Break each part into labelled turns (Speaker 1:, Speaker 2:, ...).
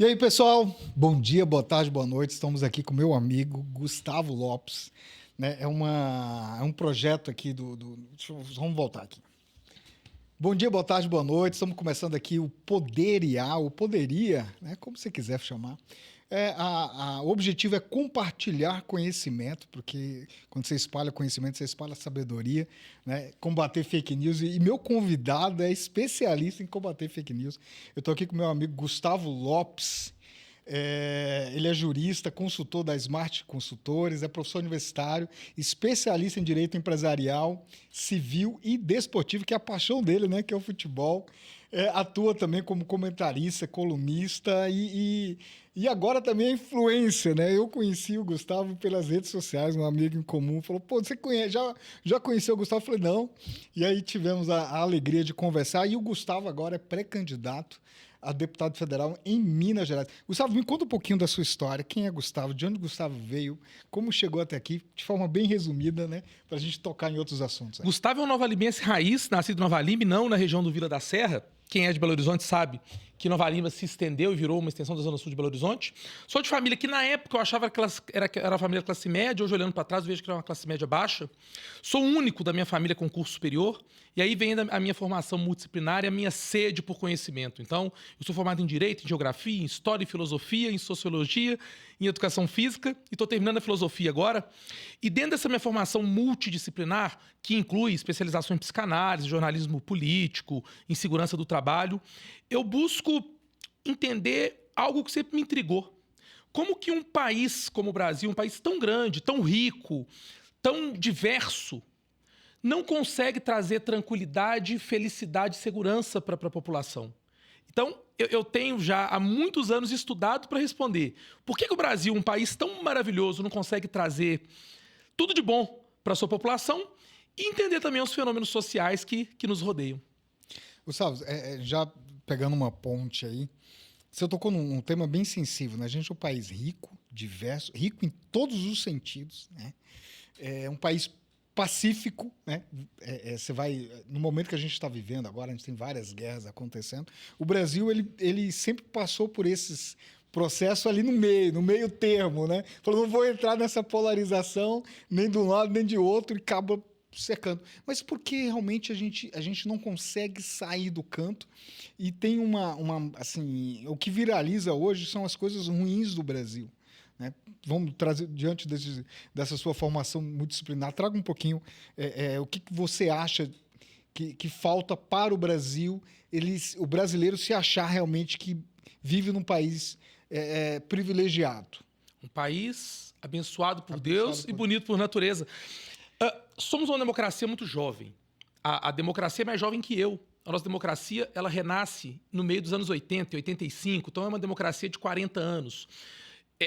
Speaker 1: E aí, pessoal? Bom dia, boa tarde, boa noite. Estamos aqui com meu amigo Gustavo Lopes. Né? É um projeto aqui vamos voltar aqui. Bom dia, boa tarde, boa noite. Estamos começando aqui o Poderia, o Poderia, né? Como você quiser chamar. O objetivo é compartilhar conhecimento, porque quando você espalha conhecimento, você espalha sabedoria, né? Combater fake news. E meu convidado é especialista em combater fake news. Eu estou aqui com meu amigo Gustavo Lopes. Ele é jurista, consultor da Smart Consultores, é professor universitário, especialista em direito empresarial, civil e desportivo, que é a paixão dele, né? Que é o futebol. Atua também como comentarista, colunista e agora também é influência, né? Eu conheci o Gustavo pelas redes sociais, um amigo em comum falou, pô, você conhece, já conheceu o Gustavo? Eu falei, não. E aí tivemos a alegria de conversar e o Gustavo agora é pré-candidato a deputado federal em Minas Gerais. Gustavo, me conta um pouquinho da sua história. Quem é Gustavo? De onde Gustavo veio? Como chegou até aqui? De forma bem resumida, né? Para a gente tocar em outros assuntos. Aí.
Speaker 2: Gustavo é um nova-limense raiz, nascido em Nova Lima, não na região do Vila da Serra. Quem é de Belo Horizonte sabe que Nova Lima se estendeu e virou uma extensão da Zona Sul de Belo Horizonte. Sou de família que, na época, eu achava que era uma família classe média. Hoje, olhando para trás, eu vejo que era uma classe média baixa. Sou o único da minha família com curso superior. E aí vem a minha formação multidisciplinar e a minha sede por conhecimento. Então, eu sou formado em Direito, em Geografia, em História e Filosofia, em Sociologia, em Educação Física. E estou terminando a Filosofia agora. E dentro dessa minha formação multidisciplinar, que inclui especialização em psicanálise, jornalismo político, em segurança do trabalho, eu busco entender algo que sempre me intrigou. Como que um país como o Brasil, um país tão grande, tão rico, tão diverso, não consegue trazer tranquilidade, felicidade e segurança para a população? Então, eu tenho já há muitos anos estudado para responder. Por que o Brasil, um país tão maravilhoso, não consegue trazer tudo de bom para a sua população e entender também os fenômenos sociais que nos rodeiam?
Speaker 1: Gustavo, já pegando uma ponte aí, você tocou num tema bem sensível, né? A gente é um país rico, diverso, rico em todos os sentidos, né? É um país pacífico, né? Você vai no momento que a gente está vivendo agora, a gente tem várias guerras acontecendo. O Brasil ele sempre passou por esses processos ali no meio termo, né? Falou, não vou entrar nessa polarização nem de um lado nem de outro e acaba cercando. Mas por que realmente a gente não consegue sair do canto e tem assim, o que viraliza hoje são as coisas ruins do Brasil. Né? Vamos trazer, diante dessa sua formação multidisciplinar, traga um pouquinho o que você acha que falta para o Brasil, o brasileiro se achar realmente que vive num país privilegiado.
Speaker 2: Um país abençoado por Deus e bonito por natureza. Somos uma democracia muito jovem. A democracia é mais jovem que eu. A nossa democracia ela renasce no meio dos anos 80, 85, então é uma democracia de 40 anos.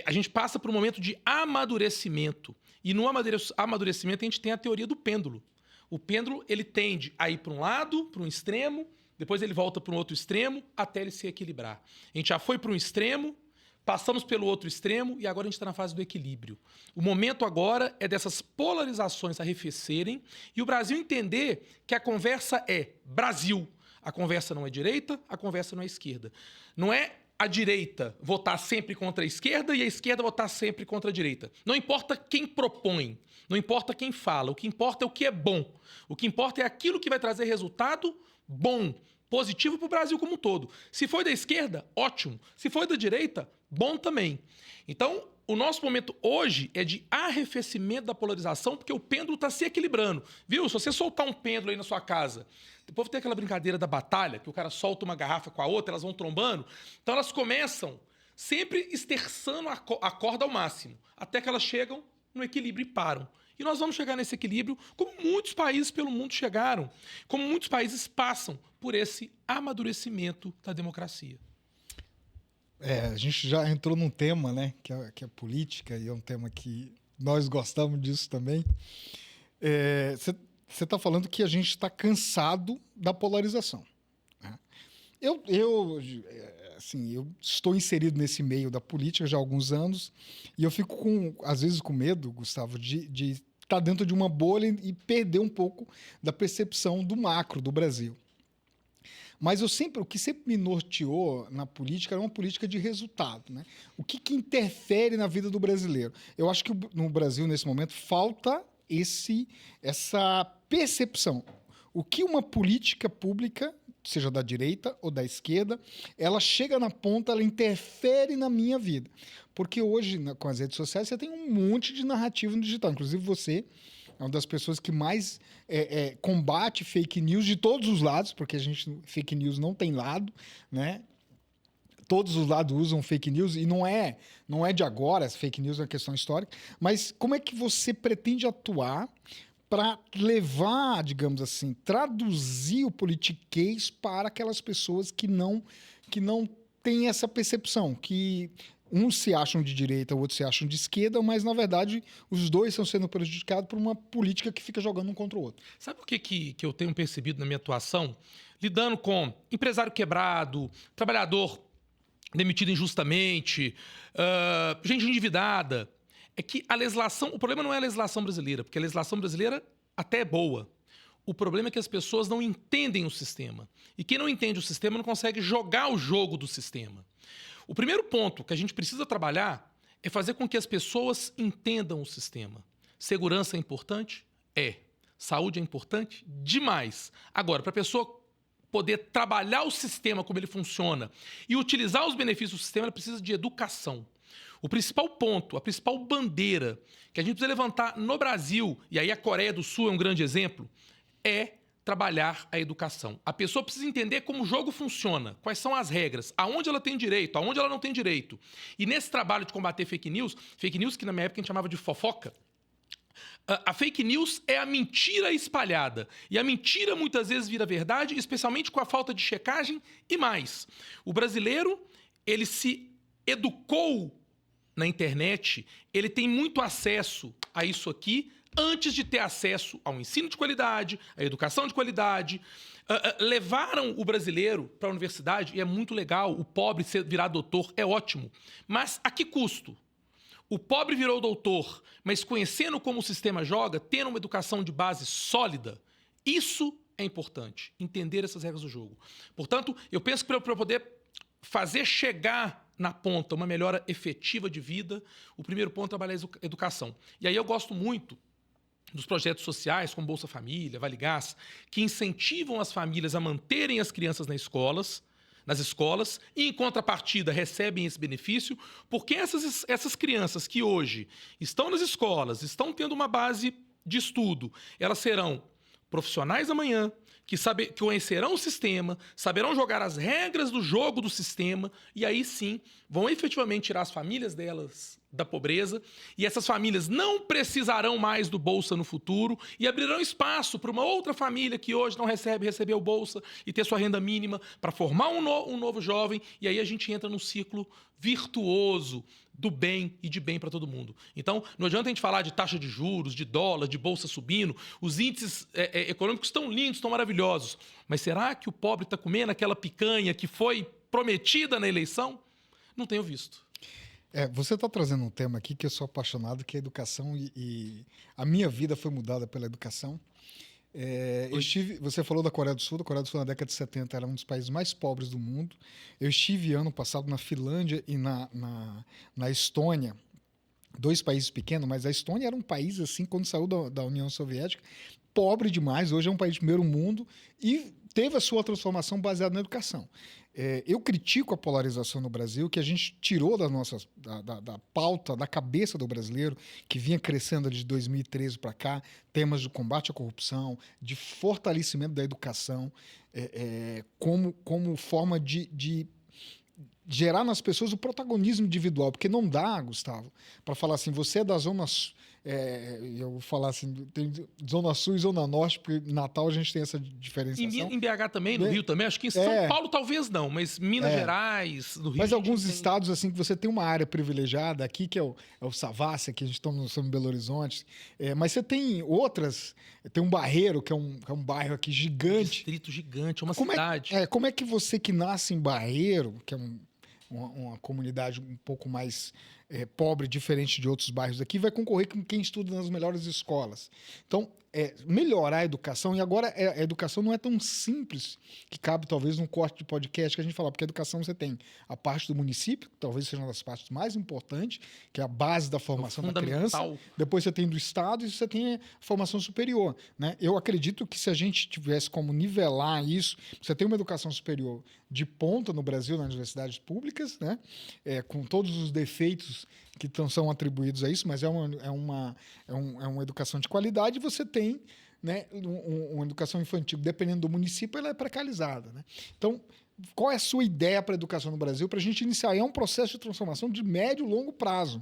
Speaker 2: A gente passa por um momento de amadurecimento. E no amadurecimento a gente tem a teoria do pêndulo. O pêndulo ele tende a ir para um lado, para um extremo, depois ele volta para um outro extremo, até ele se equilibrar. A gente já foi para um extremo, passamos pelo outro extremo e agora a gente está na fase do equilíbrio. O momento agora é dessas polarizações arrefecerem e o Brasil entender que a conversa é Brasil. A conversa não é direita, a conversa não é esquerda. Não é a direita votar sempre contra a esquerda e a esquerda votar sempre contra a direita. Não importa quem propõe, não importa quem fala, o que importa é o que é bom. O que importa é aquilo que vai trazer resultado bom, positivo para o Brasil como um todo. Se foi da esquerda, ótimo. Se foi da direita, bom também. Então, o nosso momento hoje é de arrefecimento da polarização, porque o pêndulo está se equilibrando. Viu? Se você soltar um pêndulo aí na sua casa, depois tem aquela brincadeira da batalha, que o cara solta uma garrafa com a outra, elas vão trombando. Então elas começam sempre esterçando a corda ao máximo, até que elas chegam no equilíbrio e param. E nós vamos chegar nesse equilíbrio como muitos países pelo mundo chegaram, como muitos países passam por esse amadurecimento da democracia.
Speaker 1: A gente já entrou num tema, né, que é política, e é um tema que nós gostamos disso também. Você está falando que a gente está cansado da polarização. Né? Assim, eu estou inserido nesse meio da política já há alguns anos e eu fico, às vezes, com medo, Gustavo, de estar dentro de uma bolha e perder um pouco da percepção do macro do Brasil. Mas o que sempre me norteou na política era uma política de resultado, né? O que interfere na vida do brasileiro? Eu acho que no Brasil, nesse momento, falta essa percepção. O que uma política pública, seja da direita ou da esquerda, ela chega na ponta, ela interfere na minha vida. Porque hoje, com as redes sociais, você tem um monte de narrativa no digital. Inclusive você é uma das pessoas que mais combate fake news de todos os lados, porque fake news não tem lado, né? Todos os lados usam fake news e não é de agora, fake news é uma questão histórica. Mas como é que você pretende atuar para levar, digamos assim, traduzir o politiquês para aquelas pessoas que não têm essa percepção, que uns se acham de direita, outros se acham de esquerda, mas, na verdade, os dois estão sendo prejudicados por uma política que fica jogando um contra o outro.
Speaker 2: Sabe o que eu tenho percebido na minha atuação? Lidando com empresário quebrado, trabalhador demitido injustamente, gente endividada. É que a legislação... O problema não é a legislação brasileira, porque a legislação brasileira até é boa. O problema é que as pessoas não entendem o sistema. E quem não entende o sistema não consegue jogar o jogo do sistema. O primeiro ponto que a gente precisa trabalhar é fazer com que as pessoas entendam o sistema. Segurança é importante? É. Saúde é importante? Demais. Agora, para a pessoa poder trabalhar o sistema como ele funciona e utilizar os benefícios do sistema, ela precisa de educação. O principal ponto, a principal bandeira que a gente precisa levantar no Brasil, e aí a Coreia do Sul é um grande exemplo, é trabalhar a educação. A pessoa precisa entender como o jogo funciona, quais são as regras, aonde ela tem direito, aonde ela não tem direito. E nesse trabalho de combater fake news que na minha época a gente chamava de fofoca, a fake news é a mentira espalhada. E a mentira muitas vezes vira verdade, especialmente com a falta de checagem e mais. O brasileiro, ele se educou na internet, ele tem muito acesso a isso aqui antes de ter acesso ao ensino de qualidade, à educação de qualidade. Levaram o brasileiro para a universidade e é muito legal. O pobre virar doutor é ótimo. Mas a que custo? O pobre virou doutor, mas conhecendo como o sistema joga, tendo uma educação de base sólida, isso é importante, entender essas regras do jogo. Portanto, eu penso que para poder fazer chegar na ponta uma melhora efetiva de vida, o primeiro ponto é trabalhar a educação. E aí eu gosto muito dos projetos sociais, como Bolsa Família, Vale Gás, que incentivam as famílias a manterem as crianças nas escolas e, em contrapartida, recebem esse benefício, porque essas crianças que hoje estão nas escolas, estão tendo uma base de estudo, elas serão profissionais amanhã, que conhecerão o sistema, saberão jogar as regras do jogo do sistema e aí sim vão efetivamente tirar as famílias delas da pobreza e essas famílias não precisarão mais do Bolsa no futuro e abrirão espaço para uma outra família que hoje não receber o Bolsa e ter sua renda mínima para formar um novo jovem e aí a gente entra num ciclo virtuoso do bem e de bem para todo mundo. Então, não adianta a gente falar de taxa de juros, de dólar, de bolsa subindo, os índices econômicos estão lindos, estão maravilhosos, mas será que o pobre está comendo aquela picanha que foi prometida na eleição? Não tenho visto.
Speaker 1: Você está trazendo um tema aqui que eu sou apaixonado, que é a educação e a minha vida foi mudada pela educação. Você falou da Coreia do Sul. A Coreia do Sul, na década de 70, era um dos países mais pobres do mundo. Eu estive ano passado na Finlândia e na Estônia, dois países pequenos, mas a Estônia era um país, assim, quando saiu da União Soviética, pobre demais. Hoje é um país de primeiro mundo e teve a sua transformação baseada na educação. Eu critico a polarização no Brasil, que a gente tirou da pauta, da cabeça do brasileiro, que vinha crescendo de 2013 para cá, temas de combate à corrupção, de fortalecimento da educação, como forma de gerar nas pessoas o protagonismo individual, porque não dá, Gustavo, para falar assim, você é da zona... eu vou falar assim, tem Zona Sul e Zona Norte, porque em Natal a gente tem essa diferenciação.
Speaker 2: Em BH também, no Rio também, acho que em São Paulo talvez não, mas Minas Gerais, no Rio...
Speaker 1: Mas alguns estados, assim, que você tem uma área privilegiada, aqui que é o Savassi, aqui a gente está no Belo Horizonte, mas você tem outras, tem um Barreiro, que é um bairro aqui gigante.
Speaker 2: Um distrito gigante, uma cidade.
Speaker 1: Como é que você que nasce em Barreiro, que é uma comunidade um pouco mais pobre, diferente de outros bairros aqui, vai concorrer com quem estuda nas melhores escolas. Então, melhorar a educação, e agora a educação não é tão simples, que cabe talvez num corte de podcast que a gente fala, porque a educação você tem a parte do município, que talvez seja uma das partes mais importantes, que é a base da formação da criança, depois você tem do Estado e você tem a formação superior, né? Eu acredito que se a gente tivesse como nivelar isso, você tem uma educação superior de ponta no Brasil, nas universidades públicas, né? Com todos os defeitos que são atribuídos a isso, mas é uma educação de qualidade, e você tem, né, uma educação infantil, dependendo do município, ela é precarizada, né? Então, qual é a sua ideia para a educação no Brasil para a gente iniciar? É um processo de transformação de médio e longo prazo,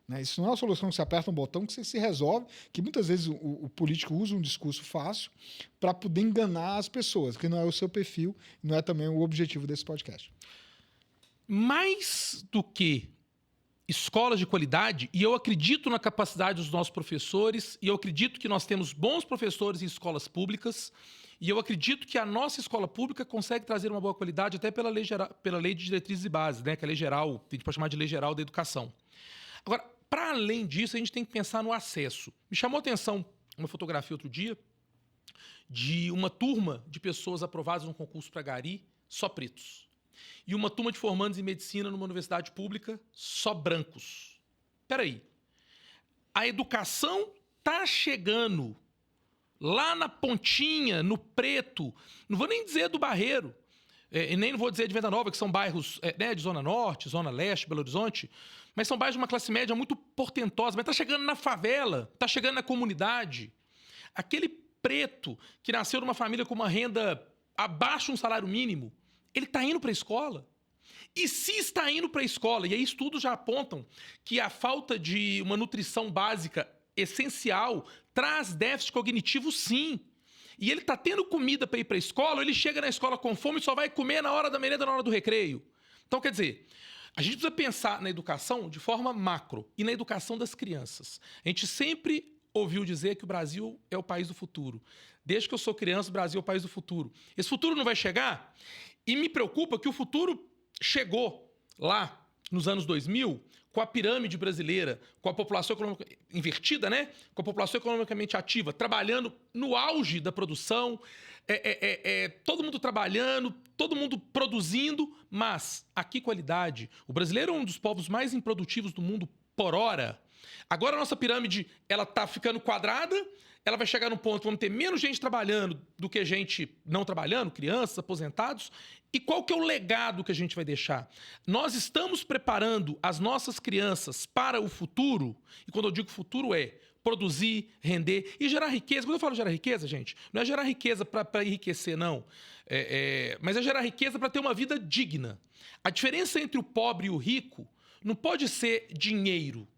Speaker 1: né? Isso não é uma solução que você aperta um botão que você se resolve, que muitas vezes o político usa um discurso fácil para poder enganar as pessoas, que não é o seu perfil, não é também o objetivo desse podcast.
Speaker 2: Mais do que escolas de qualidade, e eu acredito na capacidade dos nossos professores, e eu acredito que nós temos bons professores em escolas públicas, e eu acredito que a nossa escola pública consegue trazer uma boa qualidade até pela lei de diretrizes e bases, né, que é a lei geral, a gente pode chamar de lei geral da educação. Agora, para além disso, a gente tem que pensar no acesso. Me chamou a atenção uma fotografia outro dia de uma turma de pessoas aprovadas no concurso para Gari, só pretos. E uma turma de formandos em medicina numa universidade pública, só brancos. Espera aí. A educação está chegando lá na pontinha, no Preto, não vou nem dizer do Barreiro, e nem vou dizer de Venda Nova, que são bairros né, de Zona Norte, Zona Leste, Belo Horizonte, mas são bairros de uma classe média muito portentosa, mas está chegando na favela, está chegando na comunidade. Aquele preto que nasceu numa família com uma renda abaixo de um salário mínimo, ele está indo para a escola. E se está indo para a escola, e aí estudos já apontam que a falta de uma nutrição básica essencial traz déficit cognitivo, sim. E ele está tendo comida para ir para a escola, ou ele chega na escola com fome e só vai comer na hora da merenda, na hora do recreio. Então, quer dizer, a gente precisa pensar na educação de forma macro e na educação das crianças. A gente sempre ouviu dizer que o Brasil é o país do futuro. Desde que eu sou criança, o Brasil é o país do futuro. Esse futuro não vai chegar? E me preocupa que o futuro chegou lá nos anos 2000 com a pirâmide brasileira, com a população econômica invertida, né? Com a população economicamente ativa, trabalhando no auge da produção, todo mundo trabalhando, todo mundo produzindo, mas a que qualidade? O brasileiro é um dos povos mais improdutivos do mundo por hora. Agora a nossa pirâmide ela está ficando quadrada, ela vai chegar num ponto que vamos ter menos gente trabalhando do que gente não trabalhando, crianças, aposentados. E qual que é o legado que a gente vai deixar? Nós estamos preparando as nossas crianças para o futuro, e quando eu digo futuro é produzir, render e gerar riqueza. Quando eu falo gerar riqueza, gente, não é gerar riqueza para enriquecer, não. Mas é gerar riqueza para ter uma vida digna. A diferença entre o pobre e o rico não pode ser dinheiro,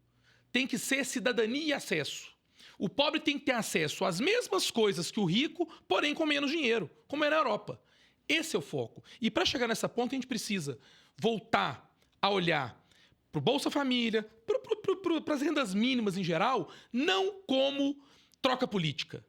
Speaker 2: tem que ser cidadania e acesso. O pobre tem que ter acesso às mesmas coisas que o rico, porém com menos dinheiro, como é na Europa. Esse é o foco. E para chegar nessa ponta, a gente precisa voltar a olhar para o Bolsa Família, para as rendas mínimas em geral, não como troca política,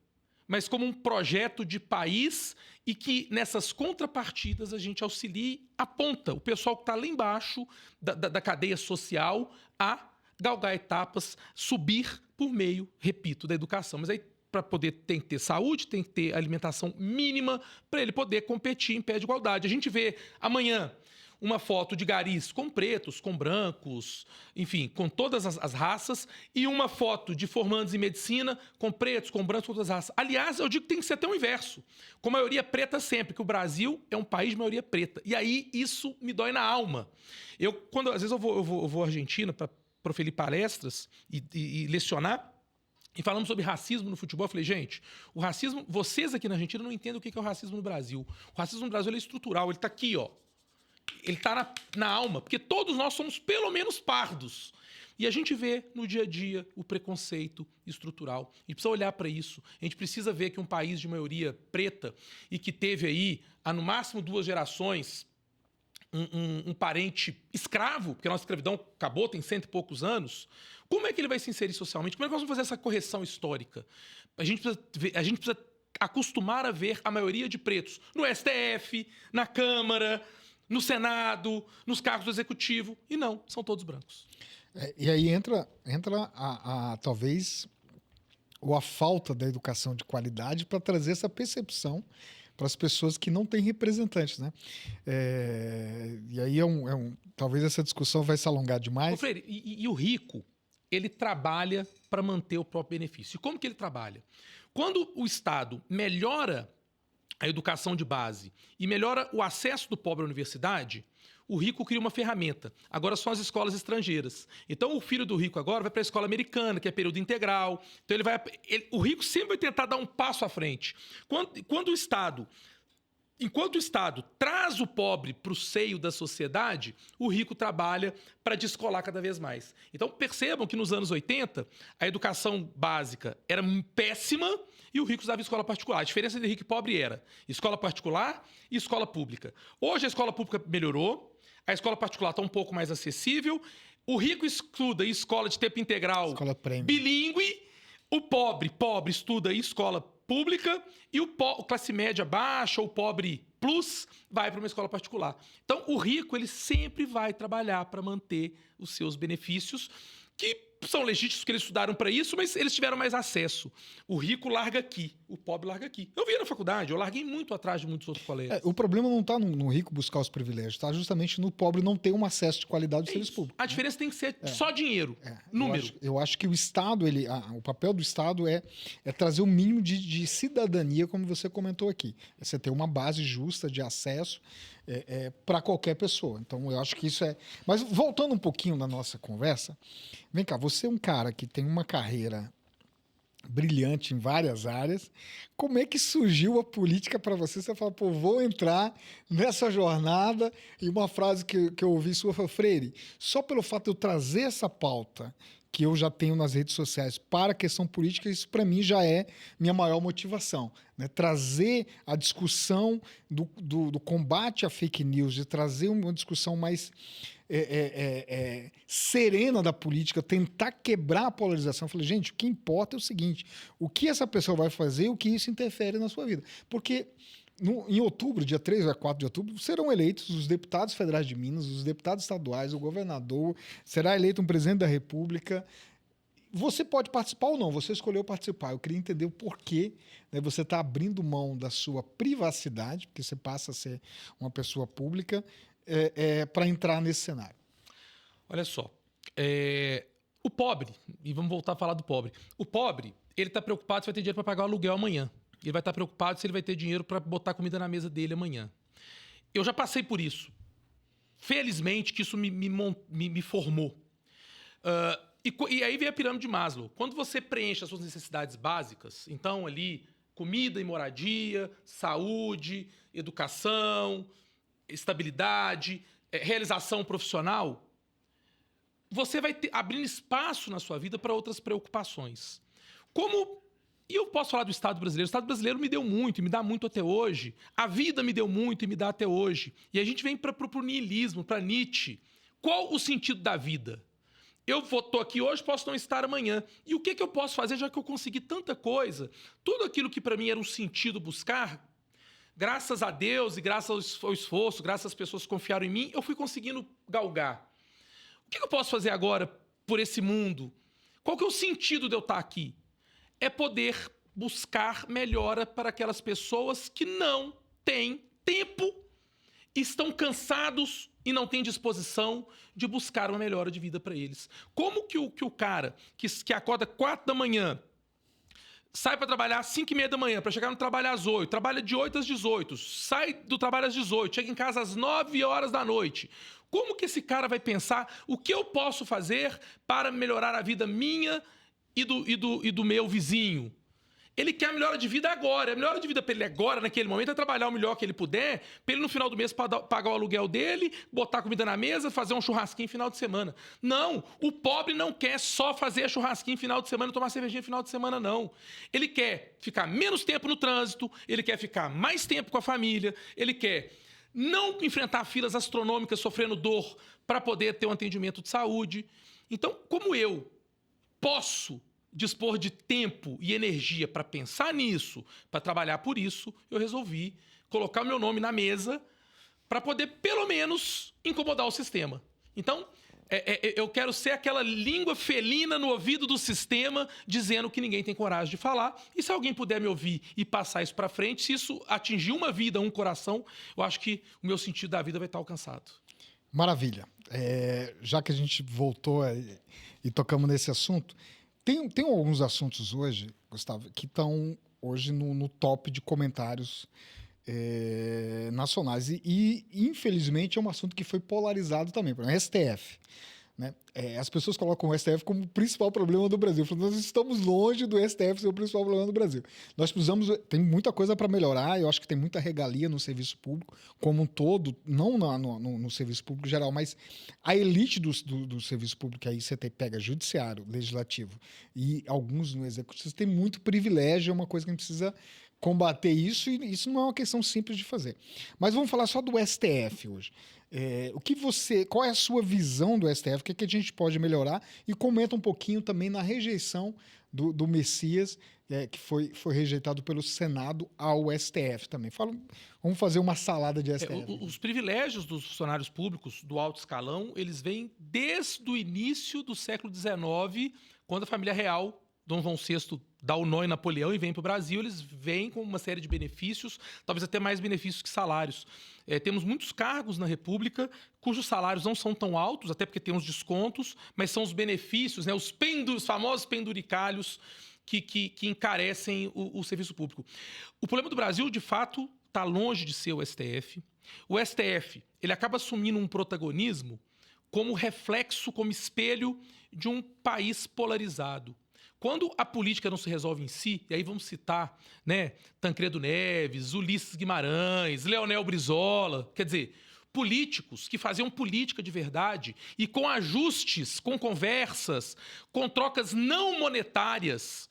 Speaker 2: mas como um projeto de país e que nessas contrapartidas a gente auxilie a ponta, o pessoal que está lá embaixo da cadeia social, a galgar etapas, subir por meio, repito, da educação. Mas aí, para poder, tem que ter saúde, tem que ter alimentação mínima para ele poder competir em pé de igualdade. A gente vê amanhã uma foto de garis com pretos, com brancos, enfim, com todas as raças, e uma foto de formandos em medicina com pretos, com brancos, com todas as raças. Aliás, eu digo que tem que ser até o inverso, com maioria preta sempre, que o Brasil é um país de maioria preta. E aí isso me dói na alma. Às vezes eu vou à Argentina para proferir palestras e lecionar, e falamos sobre racismo no futebol. Eu falei, gente, o racismo, vocês aqui na Argentina não entendem o que é o racismo no Brasil. O racismo no Brasil ele é estrutural, ele está aqui, ó. Ele está na alma, porque todos nós somos pelo menos pardos. E a gente vê no dia a dia o preconceito estrutural. A gente precisa olhar para isso. A gente precisa ver que um país de maioria preta e que teve aí, há no máximo 2 gerações, um parente escravo, porque a nossa escravidão acabou, tem 100 e poucos anos, como é que ele vai se inserir socialmente? Como é que nós vamos fazer essa correção histórica? A gente precisa acostumar a ver a maioria de pretos no STF, na Câmara, no Senado, nos cargos do Executivo, e não, são todos brancos.
Speaker 1: E aí entra talvez ou a falta da educação de qualidade para trazer essa percepção para as pessoas que não têm representantes, né? E aí talvez essa discussão vai se alongar demais.
Speaker 2: Ô, Freire, e o rico, ele trabalha para manter o próprio benefício. E como que ele trabalha? Quando o Estado melhora a educação de base e melhora o acesso do pobre à universidade, o rico cria uma ferramenta. Agora são as escolas estrangeiras. Então o filho do rico agora vai para a escola americana, que é período integral. Então o rico sempre vai tentar dar um passo à frente. Enquanto o Estado traz o pobre para o seio da sociedade, o rico trabalha para descolar cada vez mais. Então percebam que nos anos 80, a educação básica era péssima e o rico usava escola particular. A diferença entre rico e pobre era escola particular e escola pública. Hoje a escola pública melhorou, a escola particular está um pouco mais acessível, o rico estuda em escola de tempo integral bilíngue, o pobre estuda em escola pública e o classe média baixa ou pobre plus vai para uma escola particular. Então, o rico ele sempre vai trabalhar para manter os seus benefícios, que são legítimos, que eles estudaram para isso, mas eles tiveram mais acesso. O rico larga aqui, o pobre larga aqui. Eu vi na faculdade, eu larguei muito atrás de muitos outros colegas.
Speaker 1: O problema não está no rico buscar os privilégios, está justamente no pobre não ter um acesso de qualidade aos serviços públicos.
Speaker 2: A diferença tem que ser só dinheiro, número.
Speaker 1: Eu acho que o Estado, o papel do Estado é trazer o mínimo de cidadania, como você comentou aqui. É você ter uma base justa de acesso para qualquer pessoa. Então, eu acho que isso é... Mas voltando um pouquinho na nossa conversa, vem cá, você é um cara que tem uma carreira brilhante em várias áreas. Como é que surgiu a política para você? Você fala, pô, vou entrar nessa jornada. E uma frase que eu ouvi sua foi, Freire, só pelo fato de eu trazer essa pauta que eu já tenho nas redes sociais para a questão política, isso para mim já é minha maior motivação. Né? Trazer a discussão do combate à fake news, de trazer uma discussão mais serena da política, tentar quebrar a polarização. Eu falei, gente, o que importa é o seguinte, o que essa pessoa vai fazer, o que isso interfere na sua vida. Porque em outubro, dia 3 ou 4 de outubro, serão eleitos os deputados federais de Minas, os deputados estaduais, o governador, será eleito um presidente da República. Você pode participar ou não, você escolheu participar. Eu queria entender o porquê, né, você está abrindo mão da sua privacidade, porque você passa a ser uma pessoa pública, para entrar nesse cenário.
Speaker 2: Olha só, o pobre, e vamos voltar a falar do pobre. O pobre, ele está preocupado se vai ter dinheiro para pagar o aluguel amanhã. Ele vai estar preocupado se ele vai ter dinheiro para botar comida na mesa dele amanhã. Eu já passei por isso. Felizmente que isso me formou. E aí vem a pirâmide de Maslow. Quando você preenche as suas necessidades básicas, então ali comida e moradia, saúde, educação, estabilidade, realização profissional, você vai abrindo espaço na sua vida para outras preocupações. E eu posso falar do Estado brasileiro. O Estado brasileiro me deu muito e me dá muito até hoje. A vida me deu muito e me dá até hoje. E a gente vem para o niilismo, para Nietzsche. Qual o sentido da vida? Eu estou aqui hoje, posso não estar amanhã. E o que eu posso fazer, já que eu consegui tanta coisa? Tudo aquilo que para mim era um sentido buscar, graças a Deus e graças ao esforço, graças às pessoas que confiaram em mim, eu fui conseguindo galgar. O que eu posso fazer agora por esse mundo? Qual que é o sentido de eu estar aqui? É poder buscar melhora para aquelas pessoas que não têm tempo, estão cansados e não têm disposição de buscar uma melhora de vida para eles. Como que o cara que acorda 4 da manhã, sai para trabalhar às 5h30 da manhã, para chegar no trabalho às 8, trabalha de 8 às 18, sai do trabalho às 18, chega em casa às 9 horas da noite. Como que esse cara vai pensar o que eu posso fazer para melhorar a vida minha e do meu vizinho? Ele quer a melhora de vida agora. A melhora de vida para ele agora, naquele momento, é trabalhar o melhor que ele puder, para ele no final do mês pagar o aluguel dele, botar comida na mesa, fazer um churrasquinho final de semana. Não, o pobre não quer só fazer churrasquinho final de semana e tomar cervejinha final de semana, não. Ele quer ficar menos tempo no trânsito, ele quer ficar mais tempo com a família, ele quer não enfrentar filas astronômicas sofrendo dor para poder ter um atendimento de saúde. Então, como eu posso dispor de tempo e energia para pensar nisso, para trabalhar por isso, eu resolvi colocar o meu nome na mesa para poder, pelo menos, incomodar o sistema. Então, Eu quero ser aquela língua felina no ouvido do sistema, dizendo que ninguém tem coragem de falar. E se alguém puder me ouvir e passar isso para frente, se isso atingir uma vida, um coração, eu acho que o meu sentido da vida vai estar alcançado.
Speaker 1: Maravilha. Já que a gente voltou e tocamos nesse assunto, tem alguns assuntos hoje, Gustavo, que estão hoje no top de comentários nacionais. E, infelizmente, é um assunto que foi polarizado também. Por exemplo, STF. Né? As pessoas colocam o STF como o principal problema do Brasil. Nós estamos longe do STF ser o principal problema do Brasil. Nós precisamos... Tem muita coisa para melhorar. Eu acho que tem muita regalia no serviço público como um todo, não no serviço público geral, mas a elite do serviço público, aí você pega judiciário, legislativo e alguns no executivo, tem muito privilégio, é uma coisa que a gente precisa combater isso, e isso não é uma questão simples de fazer. Mas vamos falar só do STF hoje. Qual é a sua visão do STF? O que a gente pode melhorar? E comenta um pouquinho também na rejeição do Messias, que foi rejeitado pelo Senado ao STF também. Vamos fazer uma salada de STF.
Speaker 2: Os privilégios dos funcionários públicos do alto escalão, eles vêm desde o início do século XIX, quando a família real, Dom João VI, dá o nó em Napoleão e vem para o Brasil. Eles vêm com uma série de benefícios, talvez até mais benefícios que salários. Temos muitos cargos na República cujos salários não são tão altos, até porque tem uns descontos, mas são os benefícios, né, os famosos penduricalhos que encarecem o serviço público. O problema do Brasil, de fato, está longe de ser o STF. O STF ele acaba assumindo um protagonismo como reflexo, como espelho de um país polarizado. Quando a política não se resolve em si, e aí vamos citar, né, Tancredo Neves, Ulisses Guimarães, Leonel Brizola, quer dizer, políticos que faziam política de verdade e com ajustes, com conversas, com trocas não monetárias,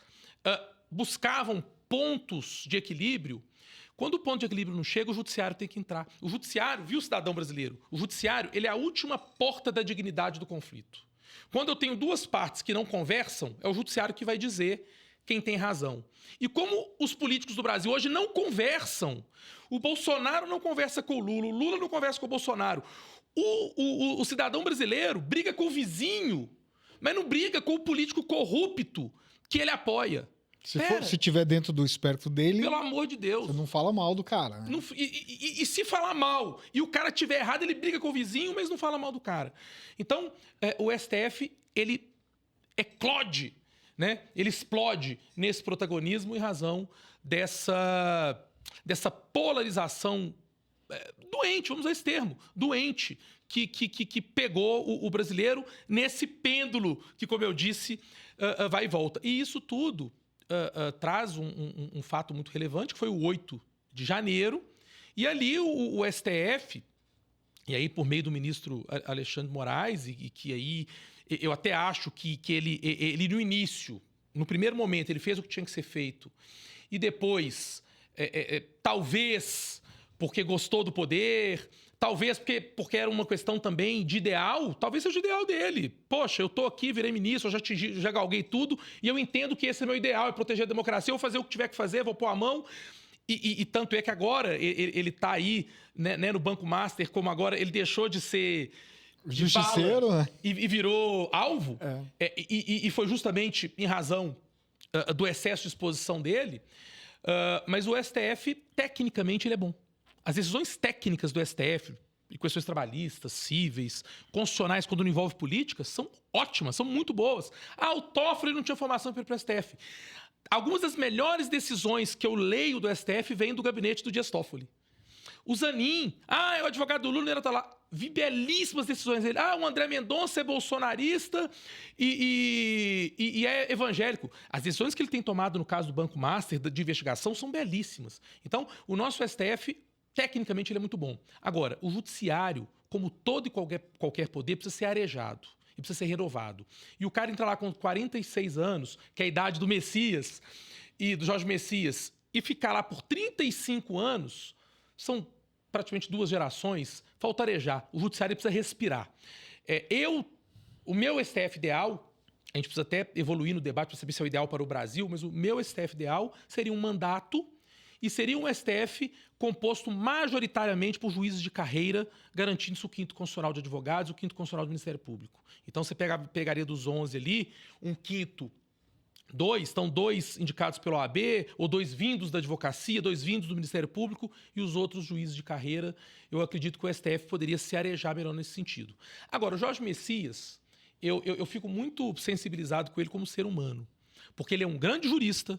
Speaker 2: buscavam pontos de equilíbrio. Quando o ponto de equilíbrio não chega, o judiciário tem que entrar. O judiciário, viu, cidadão brasileiro? O judiciário ele é a última porta da dignidade do conflito. Quando eu tenho duas partes que não conversam, é o judiciário que vai dizer quem tem razão. E como os políticos do Brasil hoje não conversam, o Bolsonaro não conversa com o Lula não conversa com o Bolsonaro, o cidadão brasileiro briga com o vizinho, mas não briga com o político corrupto que ele apoia.
Speaker 1: Se tiver dentro do espectro dele...
Speaker 2: Pelo amor de Deus.
Speaker 1: Você não fala mal do cara. Né?
Speaker 2: E se falar mal e o cara tiver errado, ele briga com o vizinho, mas não fala mal do cara. Então, o STF, ele eclode, né? Ele explode nesse protagonismo em razão dessa polarização doente, vamos usar esse termo, doente, que pegou o brasileiro nesse pêndulo que, como eu disse, vai e volta. E isso tudo... traz um fato muito relevante, que foi o 8 de janeiro, e ali o STF, e aí por meio do ministro Alexandre de Moraes, e que aí eu até acho que ele no início, no primeiro momento, ele fez o que tinha que ser feito, e depois, talvez porque gostou do poder... Talvez porque era uma questão também de ideal, talvez seja o ideal dele. Poxa, eu estou aqui, virei ministro, eu já galguei tudo, e eu entendo que esse é meu ideal, é proteger a democracia, eu vou fazer o que tiver que fazer, vou pôr a mão. E tanto é que agora ele está aí, né, no Banco Master, como agora ele deixou de ser...
Speaker 1: justiceiro, né?
Speaker 2: E virou alvo. E foi justamente em razão do excesso de exposição dele. Mas o STF, tecnicamente, ele é bom. As decisões técnicas do STF, de questões trabalhistas, cíveis, constitucionais, quando não envolve política, são ótimas, são muito boas. O Toffoli não tinha formação para ir para o STF. Algumas das melhores decisões que eu leio do STF vêm do gabinete do Dias Toffoli. O Zanin, é o advogado do Lula, ele tá lá. Vi belíssimas decisões dele. O André Mendonça é bolsonarista e é evangélico. As decisões que ele tem tomado no caso do Banco Master, de investigação, são belíssimas. Então, o nosso STF... tecnicamente, ele é muito bom. Agora, o judiciário, como todo e qualquer poder, precisa ser arejado e precisa ser renovado. E o cara entra lá com 46 anos, que é a idade do Messias e do Jorge Messias, e ficar lá por 35 anos, são praticamente 2 gerações, falta arejar. O judiciário precisa respirar. O meu STF ideal, a gente precisa até evoluir no debate para saber se é o ideal para o Brasil, mas o meu STF ideal seria um mandato e seria um STF composto majoritariamente por juízes de carreira, garantindo-se o 5º Constitucional de Advogados e o 5º Constitucional do Ministério Público. Então, você pegaria dos 11 ali, um quinto, estão 2 indicados pela OAB, ou 2 vindos da advocacia, 2 vindos do Ministério Público e os outros juízes de carreira. Eu acredito que o STF poderia se arejar melhor nesse sentido. Agora, o Jorge Messias, eu fico muito sensibilizado com ele como ser humano, porque ele é um grande jurista,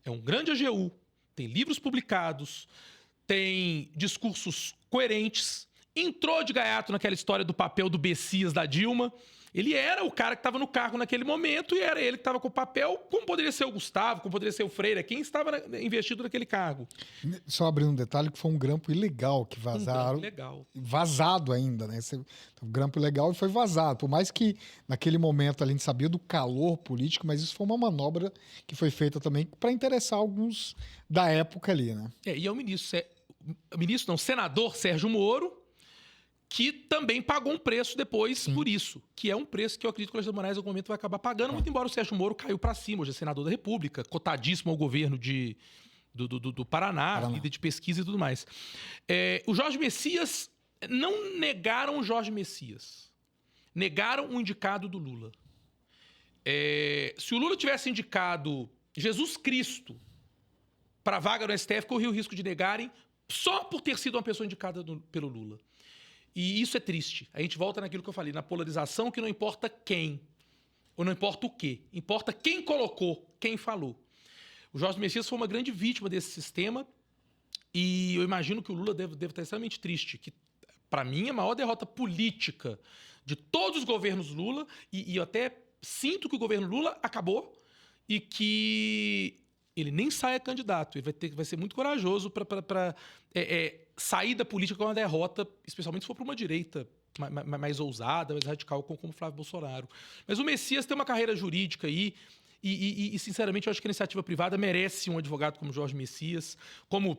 Speaker 2: é um grande AGU, tem livros publicados, tem discursos coerentes, entrou de gaiato naquela história do papel do Bessias da Dilma. Ele era o cara que estava no cargo naquele momento e era ele que estava com o papel, como poderia ser o Gustavo, como poderia ser o Freire, quem estava investido naquele cargo.
Speaker 1: Só abrindo um detalhe, que foi um grampo ilegal que vazaram.
Speaker 2: Um grampo ilegal.
Speaker 1: Vazado ainda, né? Um grampo ilegal e foi vazado. Por mais que naquele momento a gente sabia do calor político, mas isso foi uma manobra que foi feita também para interessar alguns da época ali, né?
Speaker 2: E é o senador Sérgio Moro, que também pagou um preço depois por isso, que é um preço que eu acredito que o Alexandre de Moraes em algum momento vai acabar pagando, muito embora o Sérgio Moro caiu para cima, hoje é senador da República, cotadíssimo ao governo do Paraná, líder de pesquisa e tudo mais. O Jorge Messias, não negaram o Jorge Messias, negaram o indicado do Lula. Se o Lula tivesse indicado Jesus Cristo para a vaga no STF, corria o risco de negarem só por ter sido uma pessoa indicada pelo Lula. E isso é triste. A gente volta naquilo que eu falei, na polarização, que não importa quem, ou não importa o quê, importa quem colocou, quem falou. O Jorge Messias foi uma grande vítima desse sistema e eu imagino que o Lula deve estar extremamente triste, que, para mim, é a maior derrota política de todos os governos Lula e eu até sinto que o governo Lula acabou e que ele nem saia candidato. Ele vai ser muito corajoso para sair da política com uma derrota, especialmente se for para uma direita mais ousada, mais radical, como Flávio Bolsonaro. Mas o Messias tem uma carreira jurídica aí e sinceramente, eu acho que a iniciativa privada merece um advogado como Jorge Messias, como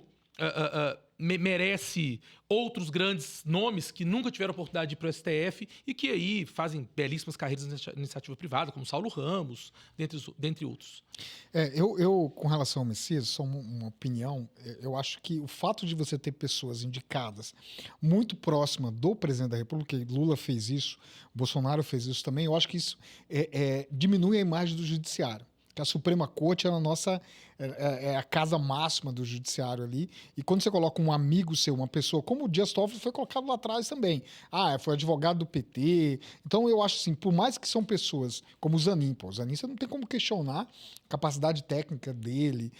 Speaker 2: merece outros grandes nomes que nunca tiveram oportunidade de ir para o STF e que aí fazem belíssimas carreiras na iniciativa privada, como Saulo Ramos, dentre outros.
Speaker 1: Eu, com relação ao Messias, só uma opinião, eu acho que o fato de você ter pessoas indicadas muito próximas do presidente da República, Lula fez isso, Bolsonaro fez isso também, eu acho que isso diminui a imagem do judiciário. Que a Suprema Corte é a casa máxima do judiciário ali. E quando você coloca um amigo seu, uma pessoa, como o Dias Toffoli foi colocado lá atrás também. Foi advogado do PT. Então, eu acho assim, por mais que são pessoas como o Zanin, o Zanin você não tem como questionar a capacidade técnica dele,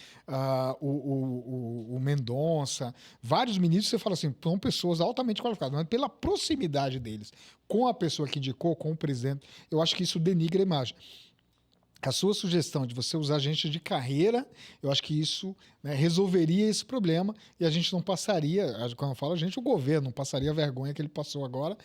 Speaker 1: o Mendonça, vários ministros, você fala assim, são pessoas altamente qualificadas, mas pela proximidade deles com a pessoa que indicou, com o presidente, eu acho que isso denigra a imagem. A sua sugestão de você usar gente de carreira, eu acho que isso, né, resolveria esse problema e a gente não passaria, quando eu falo a gente, o governo não passaria a vergonha que ele passou agora.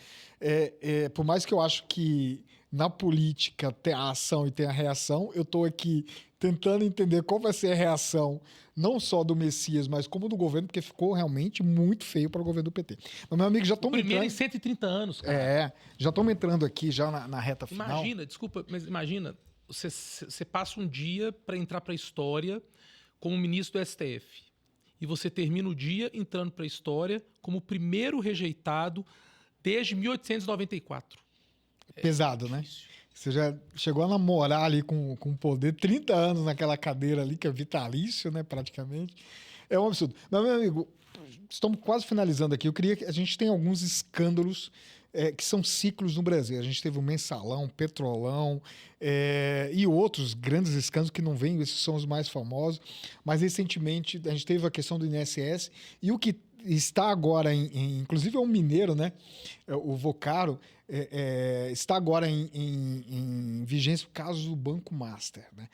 Speaker 1: Por mais que eu acho que na política tem a ação e tem a reação, eu estou aqui tentando entender qual vai ser a reação, não só do Messias, mas como do governo, porque ficou realmente muito feio para o governo do PT. Mas, meu amigo, já estamos entrando...
Speaker 2: Primeiro em 130 anos, cara.
Speaker 1: Já estamos entrando aqui, já na reta final.
Speaker 2: Imagina... Você passa um dia para entrar para a história como ministro do STF. E você termina o dia entrando para a história como o primeiro rejeitado desde 1894.
Speaker 1: Pesado, né? Você já chegou a namorar ali com o poder, 30 anos naquela cadeira ali, que é vitalício, né, praticamente. É um absurdo. Mas, meu amigo, estamos quase finalizando aqui. Eu queria que a gente tenha alguns escândalos que são ciclos no Brasil. A gente teve o Mensalão, Petrolão e outros grandes escândalos que não vêm, esses são os mais famosos. Mas, recentemente, a gente teve a questão do INSS e o que está agora, inclusive é um mineiro, né? O Vocaro, está agora em vigência o caso do Banco Master, né?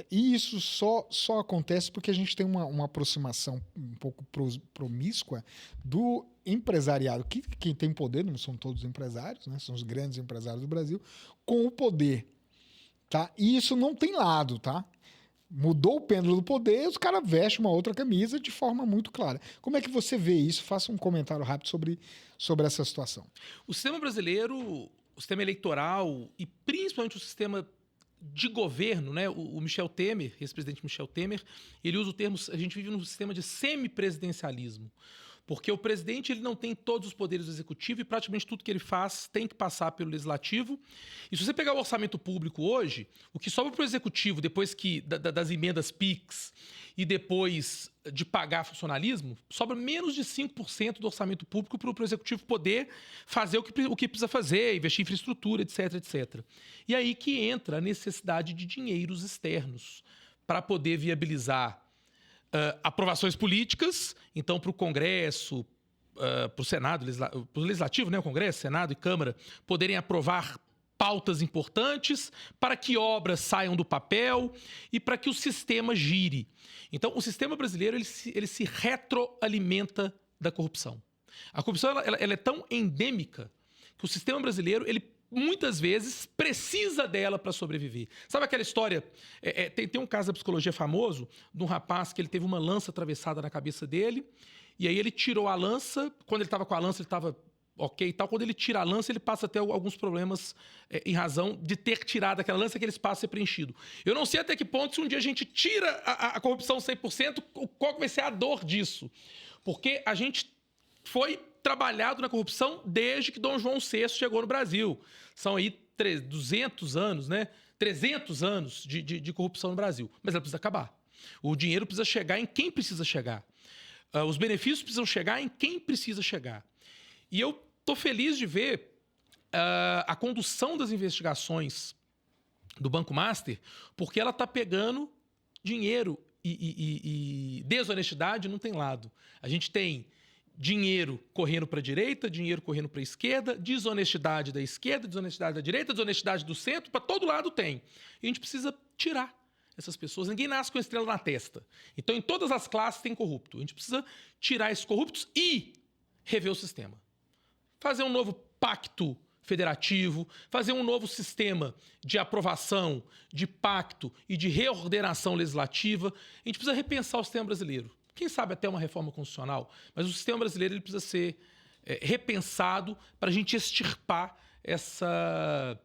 Speaker 1: E isso só acontece porque a gente tem uma aproximação um pouco promíscua do empresariado, que quem tem poder, não são todos empresários, né? São os grandes empresários do Brasil, com o poder. Tá? E isso não tem lado, tá? Mudou o pêndulo do poder, os caras vestem uma outra camisa de forma muito clara. Como é que você vê isso? Faça um comentário rápido sobre essa situação.
Speaker 2: O sistema brasileiro, o sistema eleitoral e principalmente o sistema de governo, né? O Michel Temer, ex-presidente Michel Temer, ele usa o termo, a gente vive num sistema de semipresidencialismo, porque o presidente ele não tem todos os poderes do executivo e praticamente tudo que ele faz tem que passar pelo legislativo. E se você pegar o orçamento público hoje, o que sobra para o executivo depois das emendas PIX e depois de pagar funcionalismo, sobra menos de 5% do orçamento público para o executivo poder fazer o que precisa fazer, investir em infraestrutura, etc, etc. E aí que entra a necessidade de dinheiros externos para poder viabilizar aprovações políticas, então para o Congresso, para o Senado, para o Legislativo, né, o Congresso, Senado e Câmara, poderem aprovar pautas importantes para que obras saiam do papel e para que o sistema gire. Então, o sistema brasileiro ele se retroalimenta da corrupção. A corrupção ela é tão endêmica que o sistema brasileiro ele muitas vezes precisa dela para sobreviver. Sabe aquela história? Tem um caso da psicologia famoso de um rapaz que ele teve uma lança atravessada na cabeça dele e aí ele tirou a lança. Quando ele estava com a lança, ele estava ok e tal. Quando ele tira a lança, ele passa a ter alguns problemas em razão de ter tirado aquela lança, aquele espaço ser preenchido. Eu não sei até que ponto, se um dia a gente tira a corrupção 100%, qual vai ser a dor disso? Porque a gente foi trabalhado na corrupção desde que Dom João VI chegou no Brasil. São aí 200 anos, né? 300 anos de corrupção no Brasil. Mas ela precisa acabar. O dinheiro precisa chegar em quem precisa chegar. Os benefícios precisam chegar em quem precisa chegar. E eu estou feliz de ver a condução das investigações do Banco Master, porque ela está pegando dinheiro e desonestidade não tem lado. A gente tem dinheiro correndo para a direita, dinheiro correndo para a esquerda, desonestidade da esquerda, desonestidade da direita, desonestidade do centro, para todo lado tem. E a gente precisa tirar essas pessoas. Ninguém nasce com a estrela na testa. Então, em todas as classes tem corrupto. A gente precisa tirar esses corruptos e rever o sistema. Fazer um novo pacto federativo, fazer um novo sistema de aprovação, de pacto e de reordenação legislativa. A gente precisa repensar o sistema brasileiro. Quem sabe até uma reforma constitucional, mas o sistema brasileiro ele precisa ser repensado para a gente extirpar essa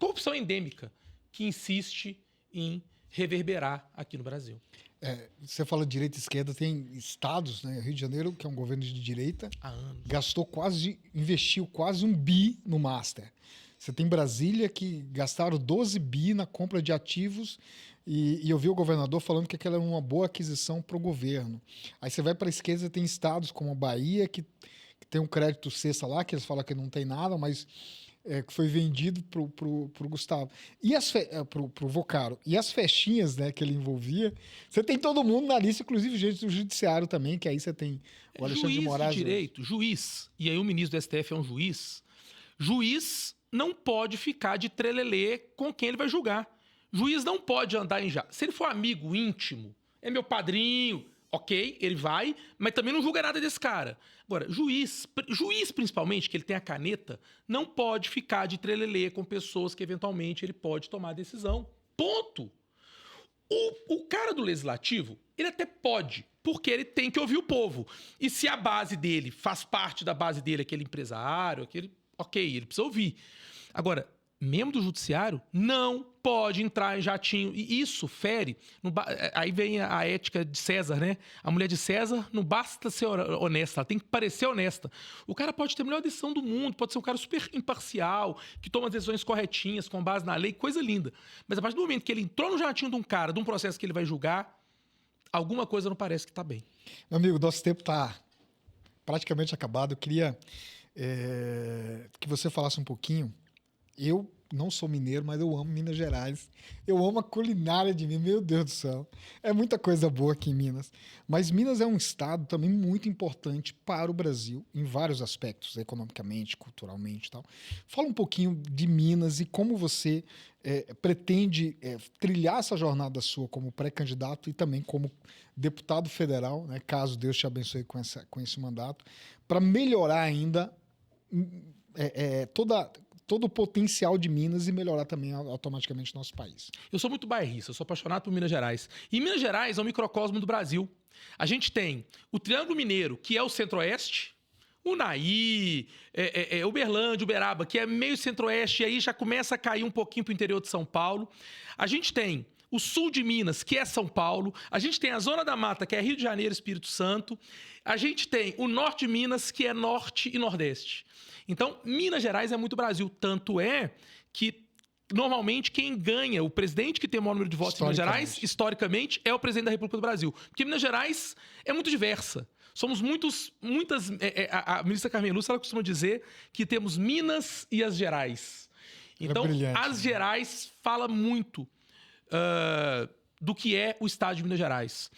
Speaker 2: corrupção endêmica que insiste em reverberar aqui no Brasil.
Speaker 1: Você fala de direita e esquerda, tem estados, né? Rio de Janeiro, que é um governo de direita,
Speaker 2: há anos.
Speaker 1: Investiu quase 1 bi no Master. Você tem Brasília, que gastaram 12 bi na compra de ativos, e eu vi o governador falando que aquela é uma boa aquisição para o governo. Aí você vai para a esquerda, você tem estados como a Bahia, que tem um crédito cesta lá, que eles falam que não tem nada, mas que foi vendido pro Gustavo. E pro Vocaro. E as festinhas, né, que ele envolvia. Você tem todo mundo na lista, inclusive gente do judiciário também, que aí você tem o Alexandre de Moraes.
Speaker 2: Juiz de direito, juiz. E aí o ministro do STF é um juiz. Juiz não pode ficar de trelelê com quem ele vai julgar. Juiz não pode andar em... Se ele for amigo íntimo, é meu padrinho, ok, ele vai, mas também não julga nada desse cara. Agora, juiz principalmente, que ele tem a caneta, não pode ficar de trelelê com pessoas que eventualmente ele pode tomar decisão. Ponto. O cara do legislativo, ele até pode, porque ele tem que ouvir o povo. E se a base dele, faz parte da base dele, aquele empresário, ok, ele precisa ouvir. Agora, membro do judiciário não pode entrar em jatinho. E isso fere... Aí vem a ética de César, né? A mulher de César não basta ser honesta, ela tem que parecer honesta. O cara pode ter a melhor decisão do mundo, pode ser um cara super imparcial, que toma as decisões corretinhas, com base na lei, coisa linda. Mas a partir do momento que ele entrou no jatinho de um cara, de um processo que ele vai julgar, alguma coisa não parece que está bem.
Speaker 1: Meu amigo, nosso tempo está praticamente acabado. Eu queria que você falasse um pouquinho. Eu não sou mineiro, mas eu amo Minas Gerais. Eu amo a culinária de Minas. Meu Deus do céu. É muita coisa boa aqui em Minas. Mas Minas é um estado também muito importante para o Brasil, em vários aspectos, economicamente, culturalmente e tal. Fala um pouquinho de Minas e como você pretende trilhar essa jornada sua como pré-candidato e também como deputado federal, né, caso Deus te abençoe com esse mandato, para melhorar ainda todo o potencial de Minas e melhorar também automaticamente nosso país.
Speaker 2: Eu sou muito bairrista, eu sou apaixonado por Minas Gerais. E Minas Gerais é um microcosmo do Brasil. A gente tem o Triângulo Mineiro, que é o Centro-Oeste, Unai, Uberlândia, Uberaba, que é meio centro-oeste, e aí já começa a cair um pouquinho para o interior de São Paulo. A gente tem o sul de Minas, que é São Paulo. A gente tem a Zona da Mata, que é Rio de Janeiro, Espírito Santo. A gente tem o norte de Minas, que é norte e nordeste. Então, Minas Gerais é muito Brasil. Tanto é que, normalmente, quem ganha, o presidente que tem o maior número de votos em Minas Gerais, historicamente, é o presidente da República do Brasil. Porque Minas Gerais é muito diversa. Somos muitas... A ministra Carmen Lúcia, ela costuma dizer que temos Minas e as Gerais. Então, as Gerais fala muito do que é o estado de Minas Gerais.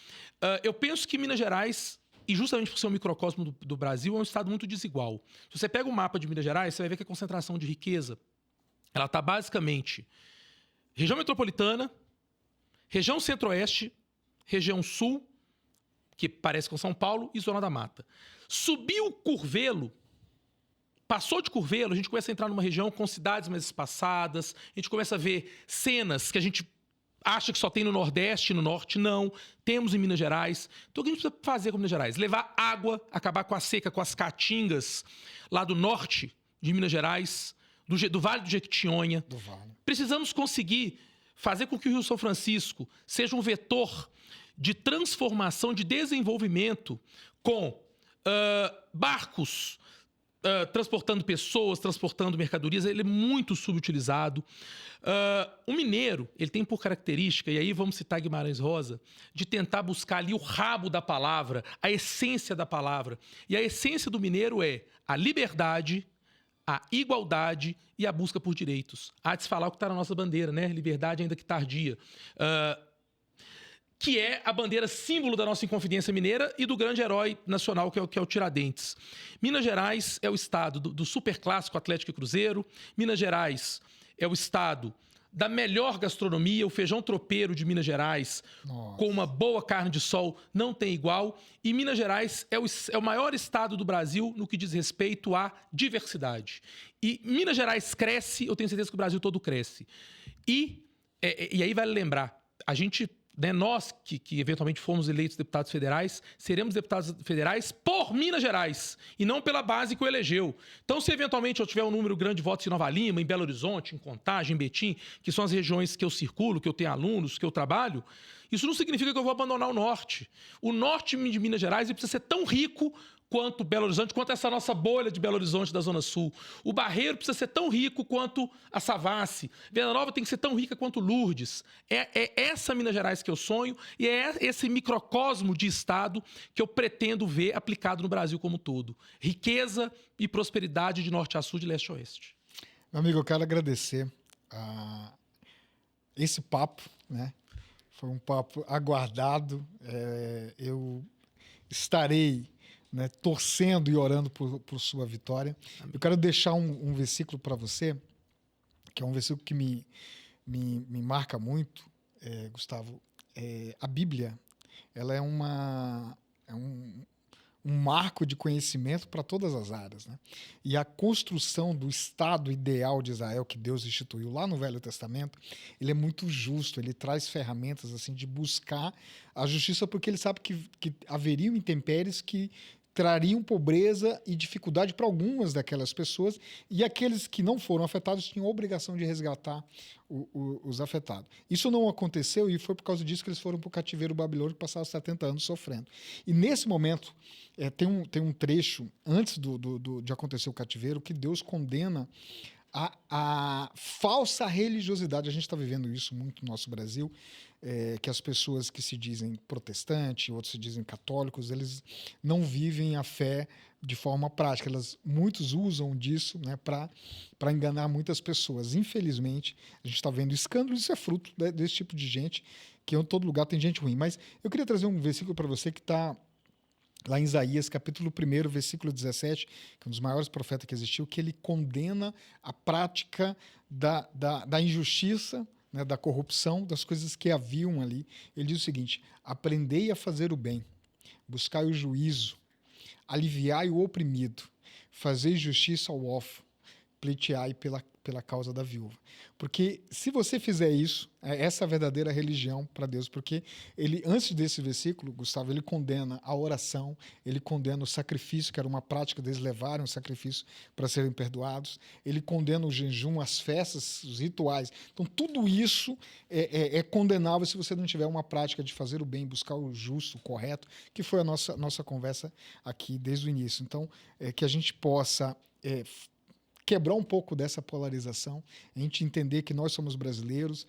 Speaker 2: Eu penso que Minas Gerais, e justamente por ser um microcosmo do Brasil, é um estado muito desigual. Se você pega o mapa de Minas Gerais, você vai ver que a concentração de riqueza, ela está basicamente região metropolitana, região centro-oeste, região sul, que parece com São Paulo, e Zona da Mata. Subiu Curvelo, passou de Curvelo, a gente começa a entrar numa região com cidades mais espaçadas, a gente começa a ver cenas que a gente acha que só tem no Nordeste e no Norte. Não. Temos em Minas Gerais. Então, o que a gente precisa fazer com Minas Gerais? Levar água, acabar com a seca, com as caatingas lá do norte de Minas Gerais, do Vale do Jequitinhonha. Precisamos conseguir fazer com que o Rio São Francisco seja um vetor de transformação, de desenvolvimento com barcos transportando pessoas, transportando mercadorias. Ele é muito subutilizado. O mineiro, ele tem por característica, e aí vamos citar Guimarães Rosa, de tentar buscar ali o rabo da palavra, a essência da palavra. E a essência do mineiro é a liberdade, a igualdade e a busca por direitos. Há de se falar o que está na nossa bandeira, né? Liberdade ainda que tardia. Que é a bandeira símbolo da nossa Inconfidência Mineira e do grande herói nacional, que é o Tiradentes. Minas Gerais é o estado do superclássico Atlético e Cruzeiro. Minas Gerais é o estado da melhor gastronomia. O feijão tropeiro de Minas Gerais, com uma boa carne de sol, não tem igual. E Minas Gerais é o maior estado do Brasil no que diz respeito à diversidade. E Minas Gerais cresce, eu tenho certeza que o Brasil todo cresce. E aí vale lembrar, a gente... nós, que eventualmente fomos eleitos deputados federais, seremos deputados federais por Minas Gerais e não pela base que o elegeu. Então, se eventualmente eu tiver um número grande de votos em Nova Lima, em Belo Horizonte, em Contagem, em Betim, que são as regiões que eu circulo, que eu tenho alunos, que eu trabalho, isso não significa que eu vou abandonar o norte. O norte de Minas Gerais precisa ser tão rico quanto Belo Horizonte, quanto essa nossa bolha de Belo Horizonte da Zona Sul. O Barreiro precisa ser tão rico quanto a Savassi. Venda Nova tem que ser tão rica quanto Lourdes. É essa Minas Gerais que eu sonho e é esse microcosmo de estado que eu pretendo ver aplicado no Brasil como um todo. Riqueza e prosperidade de norte a sul, de leste a oeste.
Speaker 1: Meu amigo, eu quero agradecer esse papo, né? Foi um papo aguardado. Eu estarei, né, torcendo e orando por sua vitória. Amém. Eu quero deixar um versículo para você, que é um versículo que me marca muito, Gustavo. A Bíblia, ela é um marco de conhecimento para todas as áreas, né? E a construção do Estado ideal de Israel, que Deus instituiu lá no Velho Testamento, ele é muito justo, ele traz ferramentas assim de buscar a justiça, porque ele sabe que haveriam intempéries que trariam pobreza e dificuldade para algumas daquelas pessoas, e aqueles que não foram afetados tinham a obrigação de resgatar os afetados. Isso não aconteceu e foi por causa disso que eles foram para o cativeiro babilônico, passaram 70 anos sofrendo. E nesse momento, tem um trecho, antes de acontecer o cativeiro, que Deus condena a falsa religiosidade. A gente está vivendo isso muito no nosso Brasil, que as pessoas que se dizem protestantes, outros se dizem católicos, eles não vivem a fé de forma prática. Muitos usam disso, né, para enganar muitas pessoas. Infelizmente, a gente está vendo escândalos, isso é fruto desse tipo de gente, que em todo lugar tem gente ruim. Mas eu queria trazer um versículo para você que está lá em Isaías, capítulo 1, versículo 17, que é um dos maiores profetas que existiu, que ele condena a prática da injustiça, né, da corrupção, das coisas que haviam ali. Ele diz o seguinte: aprendei a fazer o bem, buscai o juízo, aliviai o oprimido, fazei justiça ao órfão, pleiteai pela causa da viúva. Porque se você fizer isso, essa é a verdadeira religião para Deus. Porque ele, antes desse versículo, Gustavo, ele condena a oração, ele condena o sacrifício, que era uma prática deles levarem o sacrifício para serem perdoados, ele condena o jejum, as festas, os rituais. Então, tudo isso é condenável se você não tiver uma prática de fazer o bem, buscar o justo, o correto, que foi a nossa conversa aqui desde o início. Então, que a gente possa quebrar um pouco dessa polarização, a gente entender que nós somos brasileiros,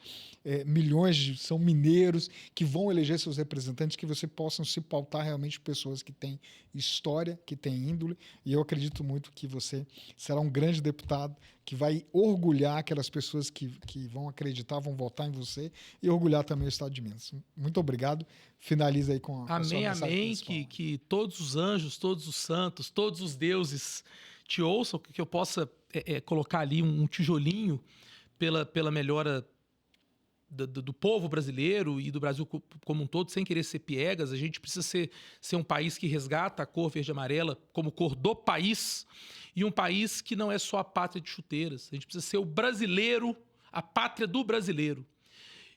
Speaker 1: milhões são mineiros que vão eleger seus representantes, que você possam se pautar realmente pessoas que têm história, que têm índole, e eu acredito muito que você será um grande deputado que vai orgulhar aquelas pessoas que vão acreditar, vão votar em você e orgulhar também o Estado de Minas. Muito obrigado. Finaliza aí com a sua mensagem.
Speaker 2: Amém. Que todos os anjos, todos os santos, todos os deuses te ouçam, que eu possa colocar ali um tijolinho pela melhora do povo brasileiro e do Brasil como um todo, sem querer ser piegas. A gente precisa ser um país que resgata a cor verde e amarela como cor do país, e um país que não é só a pátria de chuteiras. A gente precisa ser o brasileiro, a pátria do brasileiro.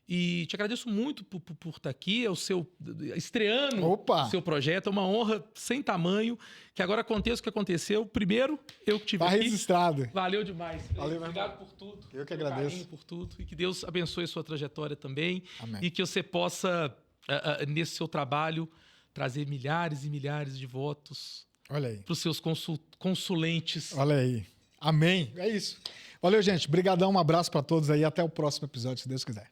Speaker 2: E te agradeço muito por estar aqui, estreando o seu projeto. É uma honra sem tamanho, que agora aconteça o que aconteceu. Primeiro, eu que tive aqui.
Speaker 1: Tá registrado.
Speaker 2: Valeu demais.
Speaker 1: Valeu,
Speaker 2: obrigado por tudo.
Speaker 1: Eu que agradeço.
Speaker 2: Por tudo. E que Deus abençoe a sua trajetória também.
Speaker 1: Amém.
Speaker 2: E que você possa, nesse seu trabalho, trazer milhares e milhares de votos para os seus consulentes.
Speaker 1: Olha aí. Amém. É isso. Valeu, gente. Brigadão, um abraço para todos aí. Até o próximo episódio, se Deus quiser.